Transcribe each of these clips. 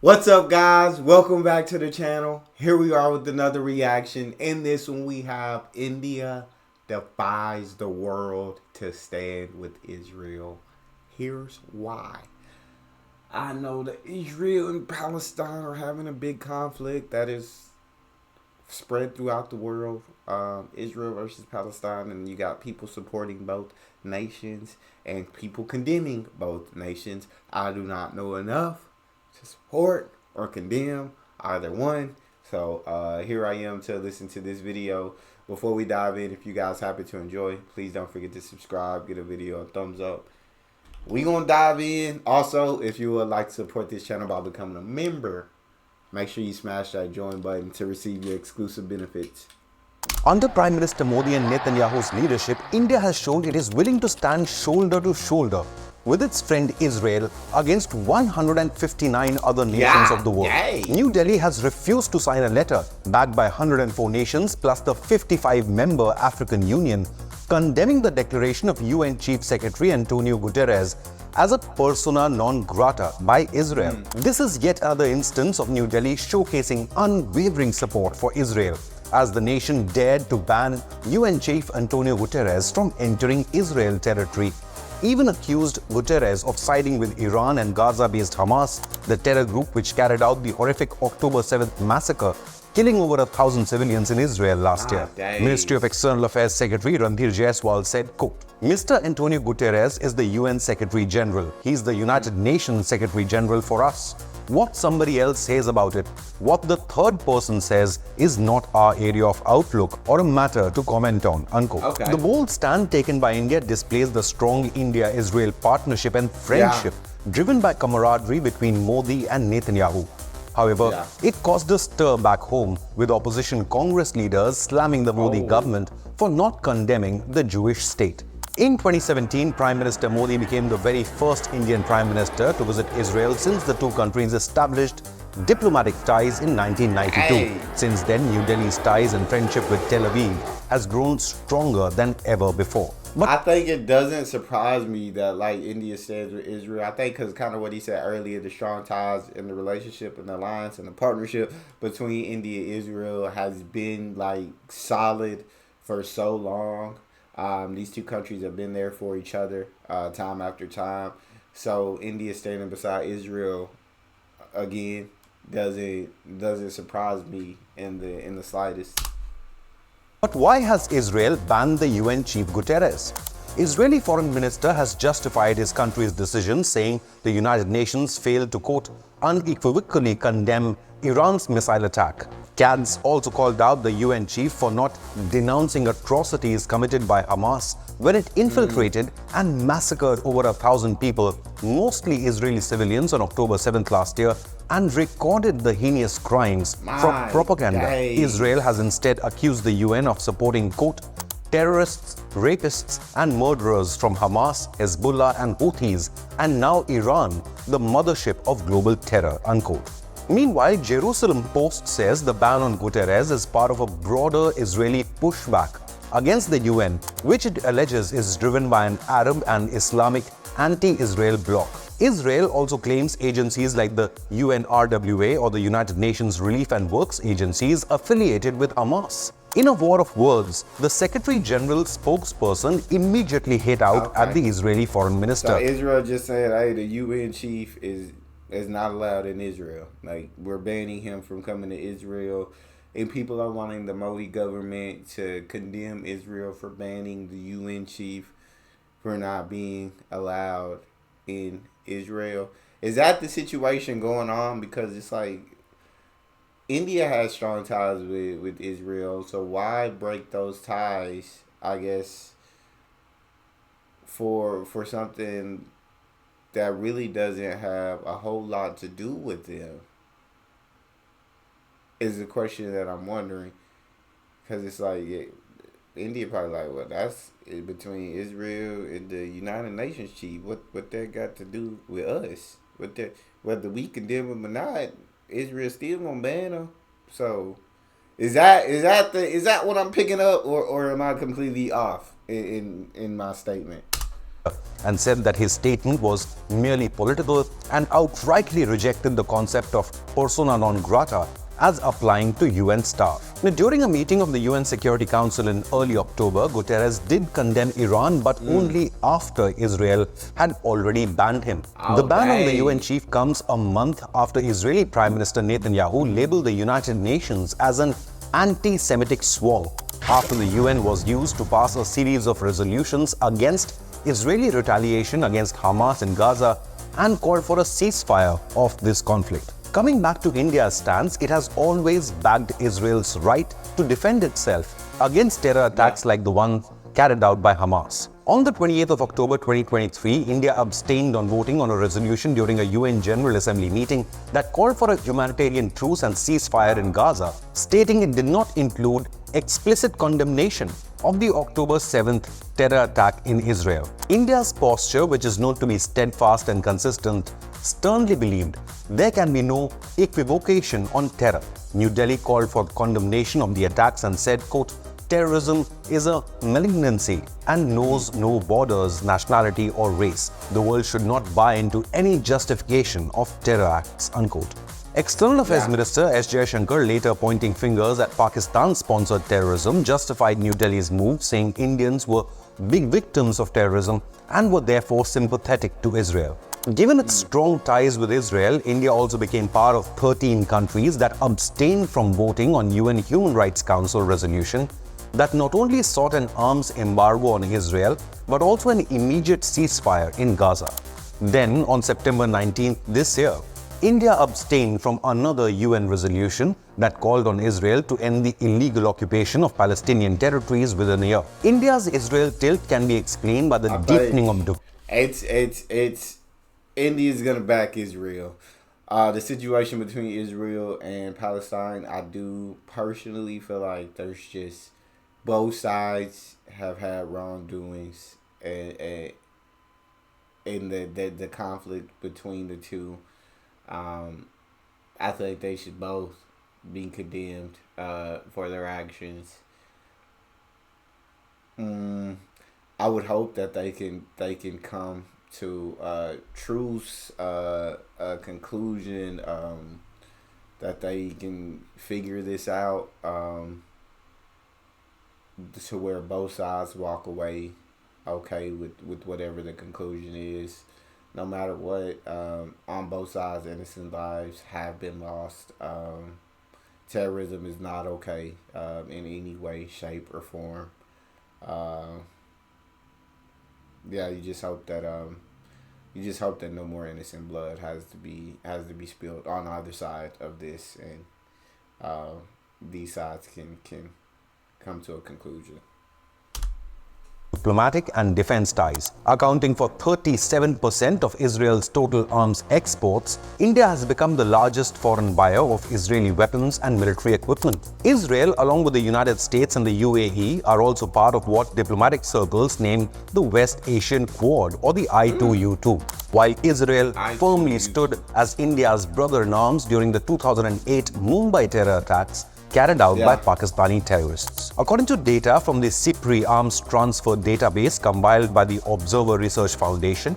What's up, guys? Welcome back to the channel. Here we are with another reaction. In this one, we have India defies the world to stand with Israel. Here's why. I know that Israel and Palestine are having a big conflict that is spread throughout the world. Israel versus Palestine, and you got people supporting both nations and people condemning both nations. I do not know enough to support or condemn either one. So here I am to listen to this video. Before we dive in, if you guys happen to enjoy, please don't forget to subscribe, give a video a thumbs up. We gonna dive in. Also, if you would like to support this channel by becoming a member, make sure you smash that join button to receive your exclusive benefits. Under Prime Minister Modi and Netanyahu's leadership, India has shown it is willing to stand shoulder to shoulder with its friend Israel against 159 other nations of the world. New Delhi has refused to sign a letter backed by 104 nations plus the 55-member African Union condemning the declaration of UN Chief Secretary Antonio Guterres as a persona non grata by Israel. This is yet another instance of New Delhi showcasing unwavering support for Israel, as the nation dared to ban UN Chief Antonio Guterres from entering Israel territory. Even accused Guterres of siding with Iran and Gaza-based Hamas, the terror group which carried out the horrific October 7th massacre, killing over 1,000 civilians in Israel last year. Ministry of External Affairs Secretary Randhir Jaiswal said, quote, Mr. Antonio Guterres is the UN Secretary General. He's the United Nations Secretary General for us. What somebody else says about it, what the third person says, is not our area of outlook or a matter to comment on, unquote. The bold stand taken by India displays the strong India-Israel partnership and friendship driven by camaraderie between Modi and Netanyahu. However, it caused a stir back home, with opposition Congress leaders slamming the Modi government for not condemning the Jewish state. In 2017, Prime Minister Modi became the very first Indian Prime Minister to visit Israel since the two countries established diplomatic ties in 1992. Since then, New Delhi's ties and friendship with Tel Aviv has grown stronger than ever before. But I think it doesn't surprise me that like India stands with Israel. I think because kind of what he said earlier, the strong ties in the relationship and the alliance and the partnership between India and Israel has been like solid for so long. These two countries have been there for each other time after time. So India standing beside Israel again doesn't surprise me in the slightest. But why has Israel banned the UN Chief Guterres? Israeli Foreign Minister has justified his country's decision, saying the United Nations failed to, quote, unequivocally condemn Iran's missile attack. CADS also called out the UN chief for not denouncing atrocities committed by Hamas when it infiltrated and massacred over 1,000 people, mostly Israeli civilians, on October 7th last year, and recorded the heinous crimes from propaganda. Israel has instead accused the UN of supporting, quote, terrorists, rapists, and murderers from Hamas, Hezbollah, and Houthis, and now Iran, the mothership of global terror, unquote. Meanwhile, Jerusalem Post says the ban on Guterres is part of a broader Israeli pushback against the UN, which it alleges is driven by an Arab and Islamic anti-Israel bloc. Israel also claims agencies like the UNRWA or the United Nations Relief and Works agencies affiliated with Hamas. In a war of words, the Secretary General's spokesperson immediately hit out at the Israeli Foreign Minister. So Israel just said, hey, the UN chief is not allowed in Israel. Like, we're banning him from coming to Israel. And people are wanting the Modi government to condemn Israel for banning the UN chief for not being allowed in Israel. Is that the situation going on? Because it's like India has strong ties with Israel. So why break those ties, I guess, for something that really doesn't have a whole lot to do with them, is the question that I'm wondering. Because it's like, India probably like, well, that's between Israel and the United Nations chief. What that got to do with us? Whether we condemn them or not, Israel still gonna ban them. So is that what I'm picking up, or am I completely off in my statement? and said that his statement was merely political and outrightly rejected the concept of persona non grata as applying to UN staff. Now, during a meeting of the UN Security Council in early October, Guterres did condemn Iran, but only after Israel had already banned him. The ban on the UN chief comes a month after Israeli Prime Minister Netanyahu labeled the United Nations as an anti-Semitic swamp after the UN was used to pass a series of resolutions against Israeli retaliation against Hamas in Gaza and called for a ceasefire of this conflict. Coming back to India's stance, it has always backed Israel's right to defend itself against terror attacks like the one carried out by Hamas. On the 28th of October 2023, India abstained on voting on a resolution during a UN General Assembly meeting that called for a humanitarian truce and ceasefire in Gaza, stating it did not include explicit condemnation of the October 7th terror attack in Israel. India's posture, which is known to be steadfast and consistent, sternly believed there can be no equivocation on terror. New Delhi called for condemnation of the attacks and said, quote, terrorism is a malignancy and knows no borders, nationality or race. The world should not buy into any justification of terror acts, unquote. External Affairs Minister S. Jaishankar, later pointing fingers at Pakistan-sponsored terrorism, justified New Delhi's move, saying Indians were big victims of terrorism and were therefore sympathetic to Israel. Given its strong ties with Israel, India also became part of 13 countries that abstained from voting on UN Human Rights Council resolution that not only sought an arms embargo on Israel, but also an immediate ceasefire in Gaza. Then, on September 19th this year, India abstained from another UN resolution that called on Israel to end the illegal occupation of Palestinian territories within a year. India's Israel tilt can be explained by the deepening of India's gonna back Israel. The situation between Israel and Palestine, I do personally feel like there's just both sides have had wrongdoings in the conflict between the two. I think they should both be condemned for their actions. I would hope that they can come to a truce, a conclusion, that they can figure this out, to where both sides walk away okay with whatever the conclusion is. No matter what, on both sides, innocent lives have been lost. Terrorism is not okay in any way, shape, or form. You just hope that no more innocent blood has to be spilled on either side of this, and these sides can come to a conclusion. Diplomatic and defense ties. Accounting for 37% of Israel's total arms exports, India has become the largest foreign buyer of Israeli weapons and military equipment. Israel, along with the United States and the UAE, are also part of what diplomatic circles name the West Asian Quad, or the I2U2. While Israel firmly stood as India's brother-in-arms during the 2008 Mumbai terror attacks carried out by Pakistani terrorists. According to data from the CIPRI Arms Transfer Database compiled by the Observer Research Foundation,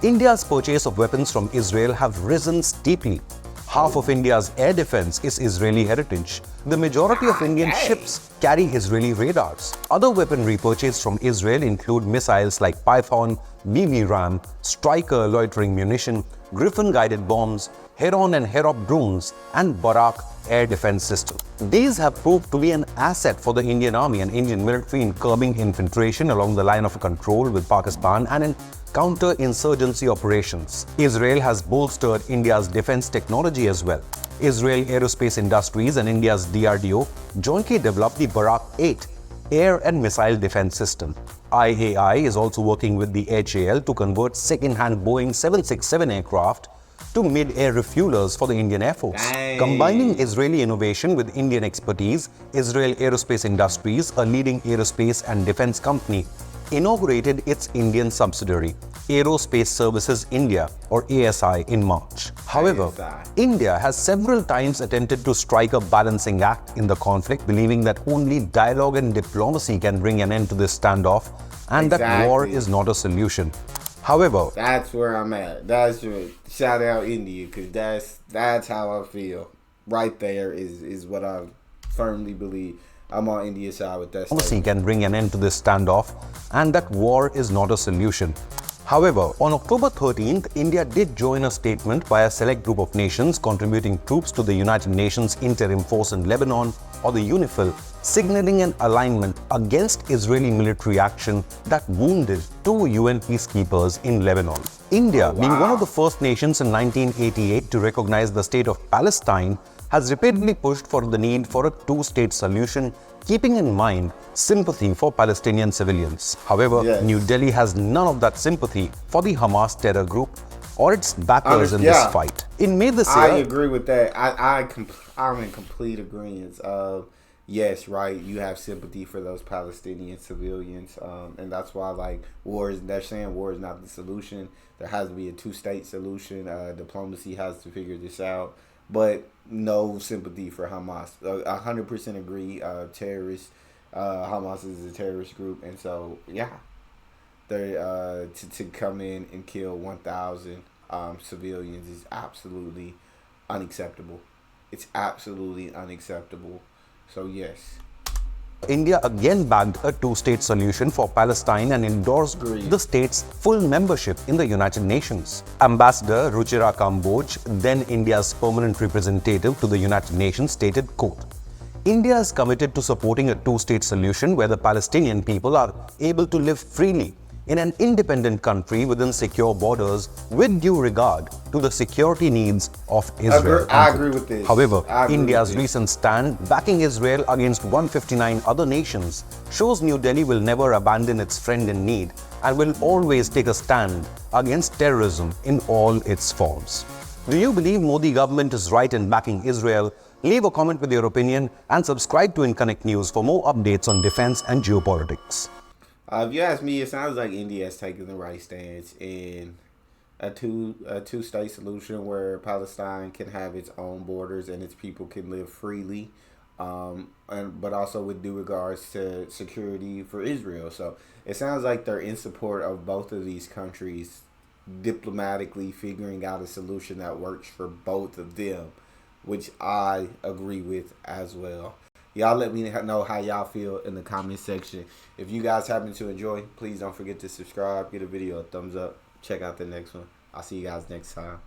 India's purchase of weapons from Israel have risen steeply. Half of India's air defense is Israeli heritage. The majority of Indian ships carry Israeli radars. Other weaponry purchased from Israel include missiles like Python, BB-RAM, Striker loitering munition, Griffin guided bombs, Heron and Herop drones, and Barak air defense system. These have proved to be an asset for the Indian Army and Indian military in curbing infiltration along the line of control with Pakistan and in counter-insurgency operations. Israel has bolstered India's defense technology as well. Israel Aerospace Industries and India's DRDO jointly developed the Barak 8 air and missile defense system. IAI is also working with the HAL to convert second-hand Boeing 767 aircraft to mid-air refuelers for the Indian Air Force. Combining Israeli innovation with Indian expertise, Israel Aerospace Industries, a leading aerospace and defense company, inaugurated its Indian subsidiary, Aerospace Services India, or ASI, in March. However, India has several times attempted to strike a balancing act in the conflict, believing that only dialogue and diplomacy can bring an end to this standoff and that war is not a solution. However, that's where I'm at. That's what, shout out India, because that's how I feel. Right there is what I firmly believe. I'm on India's side with that diplomacy statement. can bring an end to this standoff, and that war is not a solution. However, on October 13th, India did join a statement by a select group of nations contributing troops to the United Nations Interim Force in Lebanon, or the UNIFIL, signaling an alignment against Israeli military action that wounded 2 UN peacekeepers in Lebanon. India, being one of the first nations in 1988 to recognize the state of Palestine, has repeatedly pushed for the need for a two-state solution, keeping in mind sympathy for Palestinian civilians. However, New Delhi has none of that sympathy for the Hamas terror group or its backers in this fight. In May this year, I agree with that. I'm in complete agreement of, yes, right, you have sympathy for those Palestinian civilians, and that's why, like, they're saying war is not the solution. There has to be a two-state solution. Diplomacy has to figure this out. But no sympathy for Hamas. 100% agree. Terrorists. Hamas is a terrorist group, and so yeah, they to come in and kill 1,000 civilians is absolutely unacceptable. It's absolutely unacceptable. So yes. India again backed a two-state solution for Palestine and endorsed the state's full membership in the United Nations. Ambassador Ruchira Kamboj, then India's permanent representative to the United Nations, stated, quote, "India is committed to supporting a two-state solution where the Palestinian people are able to live freely in an independent country within secure borders with due regard to the security needs of Israel." I agree with this. However, India's recent stand backing Israel against 159 other nations shows New Delhi will never abandon its friend in need and will always take a stand against terrorism in all its forms. Do you believe Modi government is right in backing Israel? Leave a comment with your opinion and subscribe to InConnect News for more updates on defense and geopolitics. If you ask me, it sounds like India has taken the right stance in a two-state solution where Palestine can have its own borders and its people can live freely, but also with due regards to security for Israel. So it sounds like they're in support of both of these countries diplomatically figuring out a solution that works for both of them, which I agree with as well. Y'all let me know how y'all feel in the comment section. If you guys happen to enjoy, please don't forget to subscribe, give the video a thumbs up, check out the next one. I'll see you guys next time.